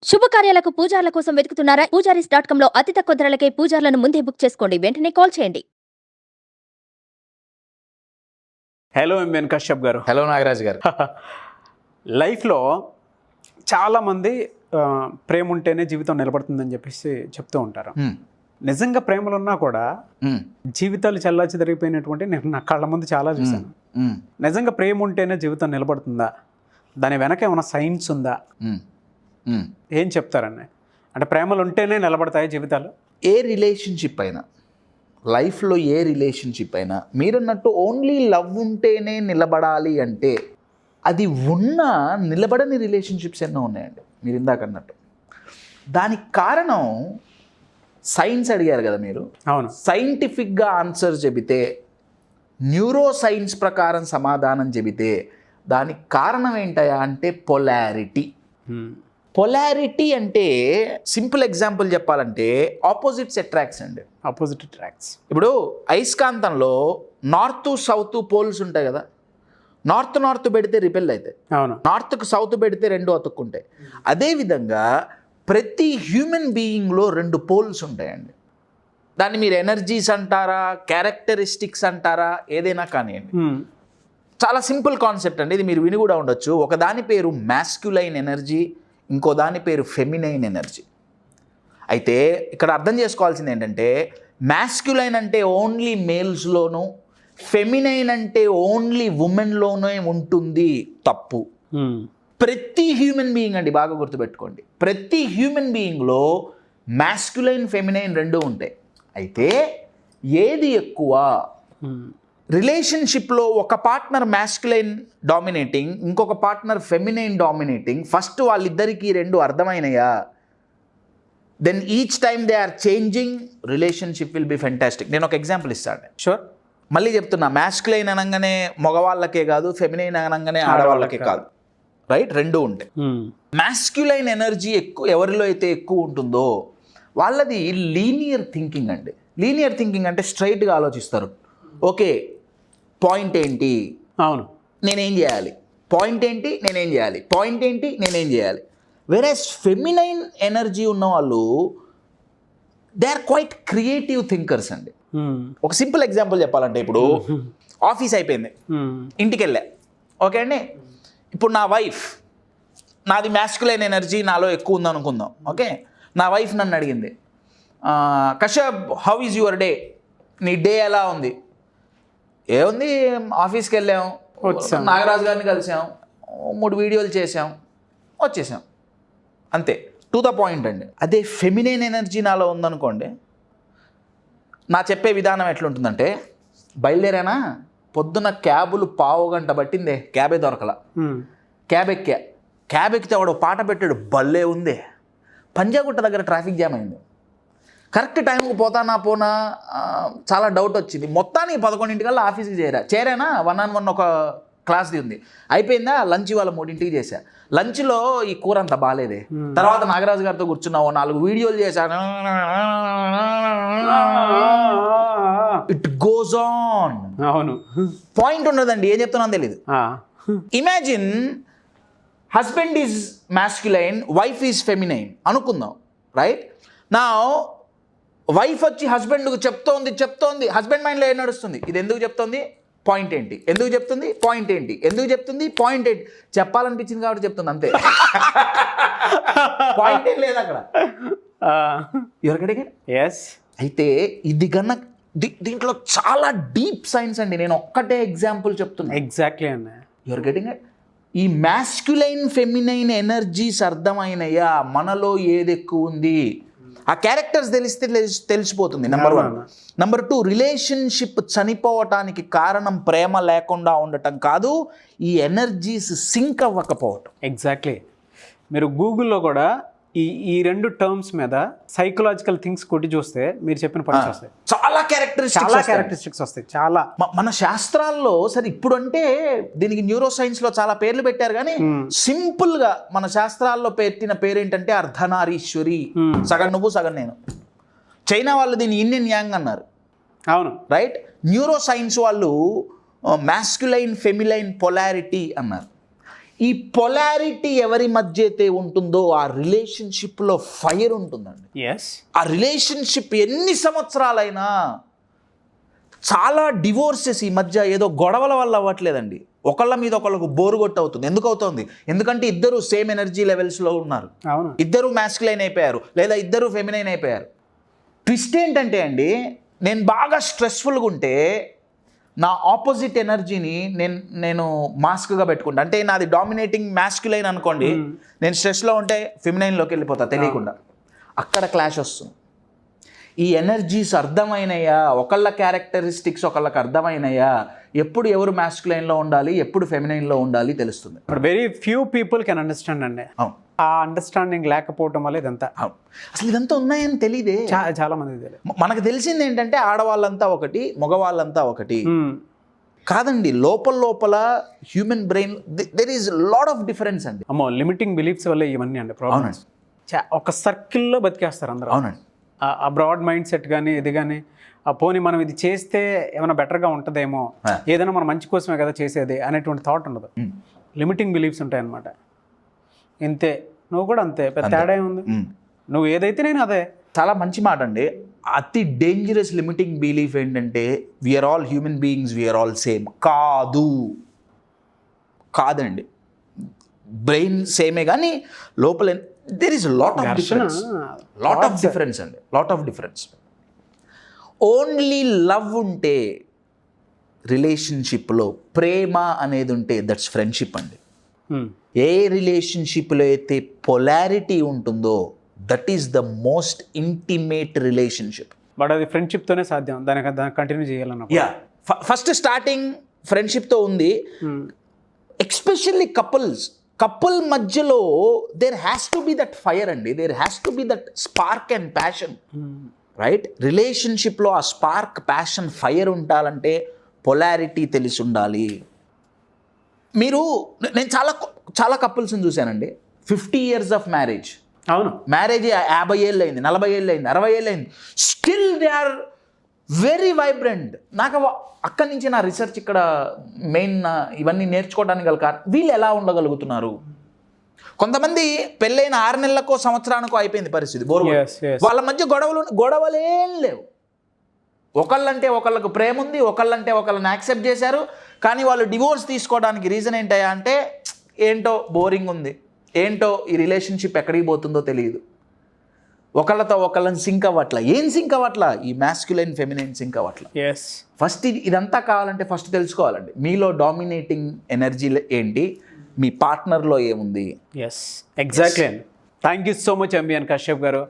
శుభకార్యాలకు పూజార్ల కోసం వెతుకుతున్నారా? పూజారీస్.com లో అతి తక్కువ ధరలకే పూజార్లను ముందే బుక్ చేసుకోండి. వెంటనే కాల్ చేయండి. హలో ఎంఎన్ కశ్యప్ గారు. హలో నాగరాజ్ గారు. లైఫ్లో చాలామంది ప్రేమ ఉంటేనే జీవితం నిలబడుతుందని చెప్పేసి చెప్తూ ఉంటారు. నిజంగా ప్రేమలు ఉన్నా కూడా జీవితాలు చెల్లాచెదరిగిపోయినటువంటి నేను నా కళ్ళ ముందు చాలా చూశాను. నిజంగా ప్రేమ ఉంటేనే జీవితం నిలబడుతుందా? దాని వెనక ఏమైనా సైన్స్ ఉందా? ఏం చెప్తారండి? అంటే ప్రేమలు ఉంటేనే నిలబడతాయి జీవితాలు? ఏ రిలేషన్షిప్ అయినా, లైఫ్లో ఏ రిలేషన్షిప్ అయినా మీరన్నట్టు ఓన్లీ లవ్ ఉంటేనే నిలబడాలి అంటే అది ఉన్నా నిలబడని రిలేషన్షిప్స్ ఎన్నో ఉన్నాయండి. మీరు ఇందాక అన్నట్టు దానికి కారణం సైన్స్ అడిగారు కదా మీరు. అవును. సైంటిఫిక్గా ఆన్సర్ చెబితే, న్యూరో సైన్స్ ప్రకారం సమాధానం చెబితే దానికి కారణం ఏంటయా అంటే పొలారిటీ. పొలారిటీ అంటే సింపుల్ ఎగ్జాంపుల్ చెప్పాలంటే ఆపోజిట్స్ అట్రాక్ట్స్ అండి. Opposite attracts. ఇప్పుడు అయస్కాంతంలో నార్త్ సౌత్ పోల్స్ ఉంటాయి కదా. నార్త్ పెడితే రిపెల్ అవుతాయి. అవును. నార్త్కు సౌత్ పెడితే రెండు అతుక్కుంటాయి. అదేవిధంగా ప్రతి హ్యూమన్ బీయింగ్లో రెండు పోల్స్ ఉంటాయండి. దాన్ని మీరు ఎనర్జీస్ అంటారా, క్యారెక్టరిస్టిక్స్ అంటారా, ఏదైనా కానివ్వండి. చాలా సింపుల్ కాన్సెప్ట్ అండి. ఇది మీరు విని కూడా ఉండొచ్చు. ఒకదాని పేరు మ్యాస్క్యులైన్ ఎనర్జీ, ఇంకో దాని పేరు ఫెమినైన్ ఎనర్జీ. అయితే ఇక్కడ అర్థం చేసుకోవాల్సింది ఏంటంటే మ్యాస్క్యులైన్ అంటే ఓన్లీ మేల్స్లోనూ, ఫెమినైన్ అంటే ఓన్లీ ఉమెన్లోనే ఉంటుంది. తప్పు. ప్రతి హ్యూమన్ బీయింగ్ అండి, బాగా గుర్తుపెట్టుకోండి, ప్రతి హ్యూమన్ బీయింగ్లో మ్యాస్క్యులైన్ ఫెమినైన్ రెండూ ఉంటాయి. అయితే ఏది ఎక్కువ? రిలేషన్షిప్లో ఒక పార్ట్నర్ మ్యాస్క్యులైన్ డామినేటింగ్, ఇంకొక పార్ట్నర్ ఫెమినైన్ డామినేటింగ్. ఫస్ట్ వాళ్ళిద్దరికీ రెండు అర్థమైనయా, then each time they are changing, relationship will be fantastic. నేను ఒక ఎగ్జాంపుల్ ఇస్తాను. షూర్. మళ్ళీ చెప్తున్నా, మ్యాస్క్యులైన్ అనగానే మగవాళ్ళకే కాదు, ఫెమినైన్ అనగానే ఆడవాళ్ళకే కాదు. రైట్, రెండు ఉంటాయి. మ్యాస్క్యులైన్ ఎనర్జీ ఎవరిలో అయితే ఎక్కువ ఉంటుందో వాళ్ళది లీనియర్ థింకింగ్ అండి. లీనియర్ థింకింగ్ అంటే స్ట్రైట్గా ఆలోచిస్తారు. ఓకే, పాయింట్ ఏంటి, అవును, నేనేం చేయాలి, పాయింట్ ఏంటి, నేనేం చేయాలి, పాయింట్ ఏంటి, నేనేం చేయాలి. వెరాస్ ఫెమినైన్ ఎనర్జీ ఉన్న వాళ్ళు they are quite creative thinkers అండి. ఒక సింపుల్ ఎగ్జాంపుల్ చెప్పాలంటే, ఇప్పుడు ఆఫీస్ అయిపోయింది, ఇంటికి వెళ్ళా. ఓకే అండి, ఇప్పుడు నా వైఫ్, నాది మ్యాస్క్యులైన్ ఎనర్జీ నాలో ఎక్కువ ఉందనుకుందాం. ఓకే, నా వైఫ్ నన్ను అడిగింది, Kashyap how is your day, నీ డే ఎలా ఉంది? ఏముంది, ఆఫీస్కి వెళ్ళాం, నాగరాజు గారిని కలిసాం, 3 వీడియోలు చేసాం, వచ్చేసాం, అంతే. టు ద పాయింట్ అండి. అదే ఫెమినైన్ ఎనర్జీ నాలో ఉందనుకోండి, నా చెప్పే విధానం ఎట్లుంటుందంటే, బయలుదేరానా, పొద్దున్న క్యాబులు 15 గంట పట్టిందే, క్యాబే దొరకల. క్యాబ్ ఎక్కితే వాడు పాట పెట్టాడు, భలే ఉంది. పంజాగుట్ట దగ్గర ట్రాఫిక్ జామ్ అయింది. కరెక్ట్ టైంకి పోనా చాలా డౌట్ వచ్చింది. మొత్తానికి 11 ఆఫీస్కి చేరానా, 1-on-1 ఒక క్లాస్ది ఉంది. అయిపోయిందా, లంచ్ వాళ్ళ 3 చేశా. లంచ్లో ఈ కూర అంత బాగాలేదే. తర్వాత నాగరాజు గారితో కూర్చున్నావు, 4 వీడియోలు చేశాను. It goes on. అవును. పాయింట్ ఉండదండి, ఏం చెప్తున్నాను తెలీదు. Imagine husband is masculine, wife is feminine అనుకుందాం. రైట్ నా వైఫ్ వచ్చి హస్బెండ్కు చెప్తోంది, హస్బెండ్ మైండ్లో ఏం నడుస్తుంది, ఇది ఎందుకు చెప్తోంది, పాయింట్ ఏంటి, ఎందుకు చెప్తుంది, పాయింట్ ఏంటి, ఎందుకు చెప్తుంది, పాయింట్ ఏంటి, చెప్పాలనిపించింది కాబట్టి చెప్తుంది, అంతే. పాయింట్ ఏం లేదు అక్కడ. ఎవరికడిగా ఎస్. అయితే ఇది కన్నా దీంట్లో చాలా డీప్ సైన్స్ అండి. నేను ఒక్కటే ఎగ్జాంపుల్ చెప్తున్నా. ఎగ్జాక్ట్లీ అన్న. Your getting it. ఈ మ్యాస్క్యులైన్ ఫెమినైన్ ఎనర్జీస్ అర్థమైనయా, మనలో ఏది ఎక్కువ ఉంది, ఆ క్యారెక్టర్స్ తెలిస్తే తెలిసిపోతుంది. నెంబర్ 1. నెంబర్ 2, రిలేషన్షిప్ చనిపోవటానికి కారణం ప్రేమ లేకుండా ఉండటం కాదు, ఈ ఎనర్జీస్ సింక్ అవ్వకపోవటం. ఎగ్జాక్ట్లీ. మీరు గూగుల్లో కూడా ఈ 2 టర్మ్స్ మీద సైకలాజికల్ థింగ్స్ కొట్టి చూస్తే మీరు చెప్పిన పాయింట్స్ వస్తాయి. చాలా క్యారెక్టరిస్టిక్స్ వస్తాయి. చాలా మన శాస్త్రాల్లో సరే ఇప్పుడు అంటే దీనికి న్యూరో సైన్స్లో చాలా పేర్లు పెట్టారు, కానీ సింపుల్గా మన శాస్త్రాల్లో పెట్టిన పేరు ఏంటంటే అర్ధనారీశ్వరి. సగం నువ్వు సగం నేను. చైనా వాళ్ళు దీన్ని ఇన్ యాంగ్ అన్నారు. అవును. రైట్. న్యూరో సైన్స్ వాళ్ళు మ్యాస్క్యులైన్ ఫెమిలైన్ పొలారిటీ అన్నారు. ఈ పొలారిటీ ఎవరి మధ్య అయితే ఉంటుందో ఆ రిలేషన్షిప్లో ఫైర్ ఉంటుందండి. ఎస్, ఆ రిలేషన్షిప్ ఎన్ని సంవత్సరాలైనా, చాలా డివోర్సెస్ ఈ మధ్య ఏదో గొడవల వల్ల అవ్వట్లేదండి, ఒకళ్ళ మీద ఒకళ్ళకు బోరు కొట్టు అవుతుంది. ఎందుకు అవుతుంది? ఎందుకంటే ఇద్దరు సేమ్ ఎనర్జీ లెవెల్స్లో ఉన్నారు, అవును. ఇద్దరు మ్యాస్కులైన్ అయిపోయారు లేదా ఇద్దరు ఫెమినైన్ అయిపోయారు. ట్విస్ట్ ఏంటంటే అండి, నేను బాగా స్ట్రెస్ఫుల్గా ఉంటే నా ఆపోజిట్ ఎనర్జీని నేను మాస్క్గా పెట్టుకుంటా. అంటే నాది డామినేటింగ్ మ్యాస్కులైన్ అనుకోండి, నేను స్ట్రెస్లో ఉంటే ఫెమినైన్లోకి వెళ్ళిపోతా తెలియకుండా. అక్కడ క్లాష్ వస్తుంది. ఈ ఎనర్జీస్ అర్థమైనయా, ఒకళ్ళ క్యారెక్టరిస్టిక్స్ ఒకళ్ళకి అర్థమైనయా, ఎప్పుడు ఎవరు మ్యాస్కులైన్లో ఉండాలి ఎప్పుడు ఫెమినైన్లో ఉండాలి తెలుస్తుంది. But very few people can understand అండి. అవును, ఆ అండర్స్టాండింగ్ లేకపోవటం వల్ల ఇదంతా. అవును. అసలు ఇదంతా ఉన్నాయని తెలియదే. చాలా మంది తెలియదు. మనకు తెలిసింది ఏంటంటే ఆడవాళ్ళంతా ఒకటి, మగవాళ్ళంతా ఒకటి. కాదండి, లోపల human brain there is lot of difference అండి. అమ్మో, లిమిటింగ్ బిలీఫ్స్ వల్ల ఇవన్నీ అండి ప్రాబ్లమ్స్. ఒక సర్కిల్లో బతికేస్తారు అందరూ. అవునండి. ఆ బ్రాడ్ మైండ్ సెట్ కానీ ఇది కానీ, ఆ పోనీ మనం ఇది చేస్తే ఏమైనా బెటర్గా ఉంటుందేమో, ఏదైనా మన మంచి కోసమే కదా చేసేది అనేటువంటి థాట్ ఉండదు. లిమిటింగ్ బిలీఫ్స్ ఉంటాయన్నమాట. ఇంతే, నువ్వు కూడా అంతే, పెద్ద తేడా ఏముంది? నువ్వు ఏదైతే నేను అదే. చాలా మంచి మాట అండి. అతి డేంజరస్ లిమిటింగ్ బిలీఫ్ ఏంటంటే we are all human beings, we are all same. కాదండి, బ్రెయిన్ సేమే కానీ లోపల there is lot of difference. అండి, lot of difference. Only love ఉంటే రిలేషన్షిప్లో, ప్రేమ అనేది ఉంటే దట్స్ ఫ్రెండ్షిప్ అండి. ఏ రిలేషన్షిప్లో అయితే పొలారిటీ ఉంటుందో that is the most intimate relationship. But అది ఫ్రెండ్షిప్తోనే సాధ్యం, దానికి కంటిన్యూ చేయాలన్న. ఫస్ట్ స్టార్టింగ్ ఫ్రెండ్షిప్తో ఉంది. ఎస్పెషల్లీ కపుల్ మధ్యలో there has to be that fire అండి, there has to be that spark and passion, right? రిలేషన్షిప్లో ఆ స్పార్క్, ప్యాషన్, ఫైర్ ఉండాలంటే పొలారిటీ తెలిసి ఉండాలి. నేను చాలా కపుల్స్ని చూశానండి, 50 years ఆఫ్ మ్యారేజ్. అవును, మ్యారేజ్ 50 ఏళ్ళు అయింది, 40 ఏళ్ళు అయింది, 60 ఏళ్ళు అయింది, still they are very vibrant. నాకు అక్కడి నుంచి నా రీసెర్చ్ ఇక్కడ మెయిన్ ఇవన్నీ నేర్చుకోవడానికి గల కారణం, వీళ్ళు ఎలా ఉండగలుగుతున్నారు. కొంతమంది పెళ్ళైన 6 నెలలకో సంవత్సరానికో అయిపోయింది పరిస్థితి, బోరు. వాళ్ళ మధ్య గొడవలేం లేవు. ఒకళ్ళంటే ఒకళ్ళకు ప్రేమ ఉంది, ఒకళ్ళంటే ఒకళ్ళని యాక్సెప్ట్ చేశారు. కానీ వాళ్ళు డివోర్స్ తీసుకోవడానికి రీజన్ ఏంటయ్యా అంటే, ఏంటో బోరింగ్ ఉంది, ఏంటో ఈ రిలేషన్షిప్ ఎక్కడికి పోతుందో తెలియదు, ఒకళ్ళతో ఒకళ్ళని సింక్ అవ్వట్ల. ఏం సింక్ అవ్వట్ల? ఈ మ్యాస్క్యులైన్ ఫెమినైన్ సింక్ అవ్వట్ల. ఫస్ట్ ఇదంతా కావాలంటే ఫస్ట్ తెలుసుకోవాలండి, మీలో డామినేటింగ్ ఎనర్జీ ఏంటి, మీ పార్ట్నర్లో ఏముంది. Exactly. Thank you so much MBN Kashyap గారు.